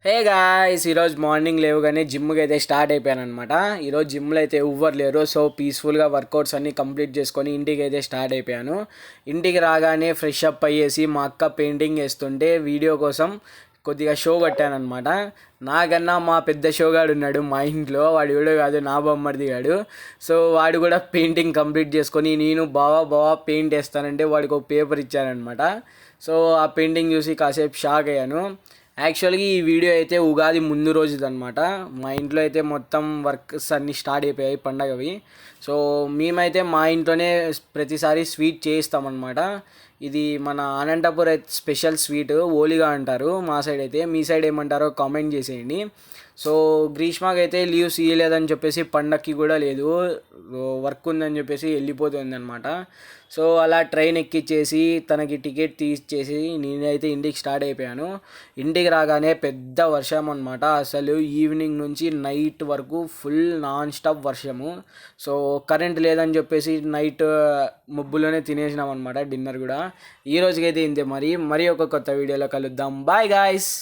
Hey guys, ఈరోజు morning లేవగానే జిమ్కి అయితే స్టార్ట్ అయిపోయాను అనమాట. ఈరోజు జిమ్లో అయితే ఎవ్వరు లేరు. సో పీస్ఫుల్గా వర్కౌట్స్ అన్నీ కంప్లీట్ చేసుకొని ఇంటికి అయితే స్టార్ట్ అయిపోయాను. ఇంటికి రాగానే ఫ్రెష్ అప్ అయ్యేసి మా అక్క పెయింటింగ్ వేస్తుంటే వీడియో కోసం కొద్దిగా షో కట్టానమాట. నాకన్నా మా పెద్ద షోగాడు ఉన్నాడు మా ఇంట్లో, వాడు వీడియో కాదు నా బొమ్మడిది గాడు. సో వాడు కూడా పెయింటింగ్ కంప్లీట్ చేసుకొని నేను బావా పెయింట్ వేస్తానంటే వాడికి ఒక పేపర్ ఇచ్చానమాట. సో ఆ పెయింటింగ్ చూసి కాసేపు షాక్ అయ్యాను. యాక్చువల్గా ఈ వీడియో అయితే ఉగాది ముందు రోజుదనమాట. మా ఇంట్లో అయితే మొత్తం వర్క్స్ అన్నీ స్టార్ట్ అయిపోయాయి పండగవి. సో మేమైతే మా ఇంట్లోనే ప్రతిసారి స్వీట్ చేయిస్తామన్నమాట. ఇది మన అనంతపూర్ స్పెషల్ స్వీట్ ఓలిగా అంటారు మా సైడ్ అయితే. మీ సైడ్ ఏమంటారో కామెంట్ చేసేయండి. సో గ్రీష్మకి అయితే లీవ్స్ ఇవ్వలేదని చెప్పేసి పండక్కి కూడా లేదు, వర్క్ ఉందని చెప్పేసి వెళ్ళిపోతుంది అనమాట. సో అలా ట్రైన్ ఎక్కిచ్చేసి తనకి టికెట్ తీసేసి నేనైతే ఇంటికి స్టార్ట్ అయిపోయాను. ఇంటికి రాగానే పెద్ద వర్షం అనమాట. అసలు ఈవినింగ్ నుంచి నైట్ వరకు ఫుల్ నాన్ స్టాప్ వర్షము. సో కరెంట్ లేదని చెప్పేసి నైట్ మబ్బులోనే తినేసినాం అనమాట డిన్నర్ కూడా. ఈ రోజుకైతే ఇంతే. మరి ఒక కొత్త వీడియోలో కలుద్దాం. Bye guys.